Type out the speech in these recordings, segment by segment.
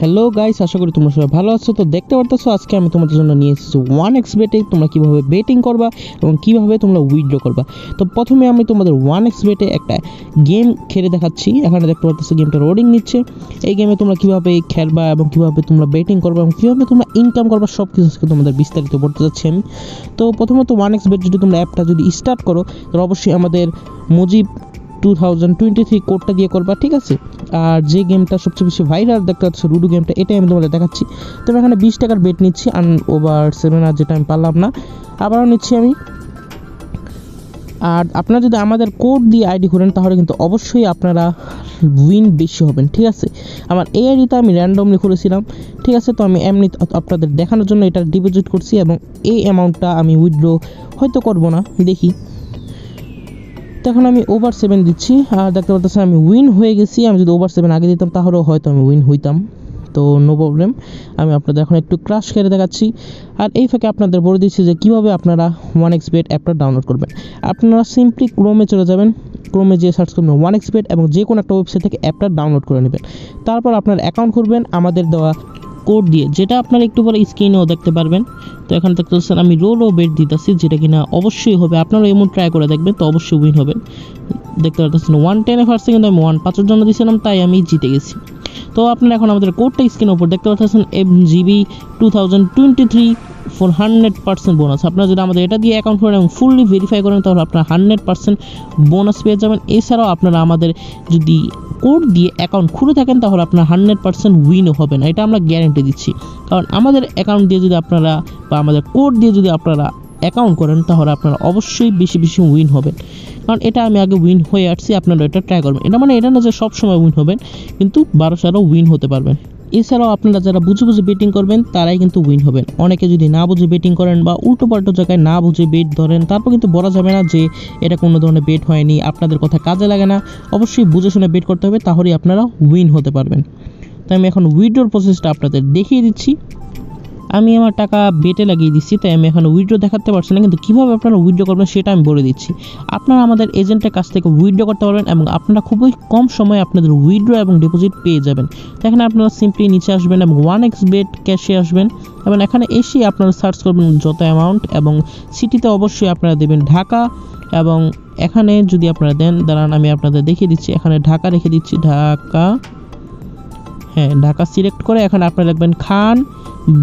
Hello guys, আশা করি তোমরা সবাই ভালো আছো। তো দেখতে পারতেছো আজকে আমি তোমাদের জন্য নিয়ে এসেছি 1xBet-এ তোমরা কীভাবে বেটিং করবা এবং কীভাবে তোমরা উইথড্র করবা। তো প্রথমে আমি তোমাদের 1xBet-এ একটা গেম খেলে দেখাচ্ছি। এখানে দেখতে পারতেছো গেমটা লোডিং নিচ্ছে। এই গেমে তোমরা কীভাবে খেলবা এবং কীভাবে তোমরা বেটিং করবা এবং কীভাবে তোমরা ইনকাম করবা সব কিছু আজকে তোমাদের বিস্তারিত বলতে যাচ্ছি আমি। তো প্রথমত 1xBet যদি তোমরা অ্যাপটা যদি স্টার্ট করো তাহলে অবশ্যই আমাদের মুজিব 2023 কোডটা দিয়ে করবা, ঠিক আছে। আর যে গেমটা সবচেয়ে বেশি ভাইরাল দেখতে পাচ্ছ লুডো গেমটা, এটাই আমি তোমাদের দেখাচ্ছি। তো আমি এখানে 20 টাকার বেট নিচ্ছি ওভার 7, আর যেটা আমি পারলাম না আবারও নিচ্ছি আমি। আর আপনারা যদি আমাদের কোড দিয়ে আইডি করেন তাহলে কিন্তু অবশ্যই আপনারা উইন বেশি হবেন, ঠিক আছে। আমার এই আইডিটা আমি র্যান্ডমলি করেছিলাম, ঠিক আছে। তো আমি এমনি আপনাদের দেখানোর জন্য এটা ডিপোজিট করছি এবং এই অ্যামাউন্টটা আমি উইথড্র হয়তো করবো না, দেখি। এখন আমি ওভার 7 দিচ্ছি আর দেখতে পাচ্ছেন আমি উইন হয়ে গেছি। আমি যদি ওভার 7 আগে দিতাম তাহলেও হয়তো আমি উইন হইতাম, তো নো প্রবলেম। আমি আপনাদের এখন একটু ক্রাশ খেলে দেখাচ্ছি। আর এই ফাঁকে আপনাদের বলে দিচ্ছি যে কীভাবে আপনারা 1xBet অ্যাপটা ডাউনলোড করবেন। আপনারা সিম্পলি ক্রোমে চলে যাবেন, ক্রোমে যেয়ে সার্চ করবেন 1xBet এবং যে কোনো একটা ওয়েবসাইট থেকে অ্যাপটা ডাউনলোড করে নেবেন। তারপর আপনার অ্যাকাউন্ট করবেন আমাদের দেওয়া কোড দিয়ে, যেটা আপনারা একটু পরে স্ক্রিনেও দেখতে পারবেন। তো এখানে দেখতে পাচ্ছেন আমি রোলও বেট দিতেছি, যেটা কিনা অবশ্যই হবে। আপনারা এমন ট্রাই করে দেখবেন, তো অবশ্যই উইন হবেন। দেখতে পাচ্ছেন 110 ফার্স্টে কিন্তু আমি 1.5-এর জন্য দিয়েছিলাম, তাই আমি জিতে গেছি। তো আপনারা এখন আমাদের কোডটা স্ক্রিনের উপর দেখতে পাচ্ছেন MGB 2023 ফর 100% বোনাস। আপনারা যদি আমাদের এটা দিয়ে অ্যাকাউন্ট করেন এবং ফুললি ভেরিফাই করেন তাহলে আপনারা 100% বোনাস পেয়ে যাবেন। এছাড়াও আপনারা আমাদের যদি কোড দিয়ে অ্যাকাউন্ট খুলে থাকেন তাহলে আপনার 100% উইনও হবে না, এটা আমরা গ্যারেন্টি দিচ্ছি। কারণ আমাদের অ্যাকাউন্ট দিয়ে যদি আপনারা বা আমাদের কোড দিয়ে যদি আপনারা অ্যাকাউন্ট করেন তাহলে আপনারা অবশ্যই বেশি বেশি উইন হবেন। কারণ এটা আমি আগে উইন হয়ে আসছি, আপনারা এটা ট্রাই করবেন। এটা মানে এটা না যে সব সময় উইন হবেন, কিন্তু 12 উইন হতে পারবেন। এছাড়াও আপনারা যারা বুঝে বুঝে বেটিং করবেন তারাই কিন্তু উইন হবেন। অনেকে যদি না বুঝে বেটিং করেন বা উল্টো পাল্টো জায়গায় না বুঝে বেট ধরেন, তারপর কিন্তু বলা যাবে না যে এটা কোনো ধরনের বেট হয়নি, আপনাদের কথা কাজে লাগে না। অবশ্যই বুঝে শুনে বেট করতে হবে, তাহলেই আপনারা উইন হতে পারবেন। তাই আমি এখন উইথড্রর প্রসেসটা আপনাদের দেখিয়ে দিচ্ছি। আমি আমার টাকা বেটে লাগিয়ে দিচ্ছি, তাই আমি এখন উইথড্র দেখাতে পারছি না, কিন্তু কীভাবে আপনারা উইথড্র করবেন সেটা আমি বলে দিচ্ছি। আপনারা আমাদের এজেন্টের কাছ থেকে উইথড্র করতে পারবেন এবং আপনারা খুবই কম সময়ে আপনাদের উইথড্র এবং ডিপোজিট পেয়ে যাবেন। তো এখানে আপনারা সিম্পলি নিচে আসবেন এবং 1xBet ক্যাশে আসবেন এবং এখানে এসে আপনারা সার্চ করবেন যত অ্যামাউন্ট এবং সিটিতে অবশ্যই আপনারা দেবেন ঢাকা। এবং এখানে যদি আপনারা দেন, দাঁড়ান আমি আপনাদের দেখিয়ে দিচ্ছি। এখানে ঢাকা রেখে দিচ্ছি, ঢাকা, হ্যাঁ ঢাকা সিলেক্ট করে এখানে আপনারা লিখবেন খান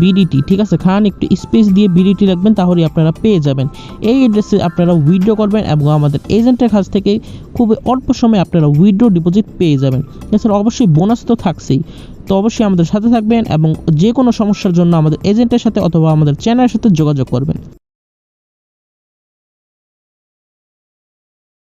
বিডিটি, ঠিক আছে। খান একটু স্পেস দিয়ে বিডিটি লিখবেন, তাহলেই আপনারা পেয়ে যাবেন। এই অ্যাড্রেসে আপনারা উইথড্র করবেন এবং আমাদের এজেন্টের কাছ থেকে খুবই অল্প সময়ে আপনারা উইথড্র ডিপোজিট পেয়ে যাবেন। এছাড়া অবশ্যই বোনাস তো থাকছেই। তো অবশ্যই আমাদের সাথে থাকবেন এবং যে কোনো সমস্যার জন্য আমাদের এজেন্টের সাথে অথবা আমাদের চ্যানেলের সাথে যোগাযোগ করবেন।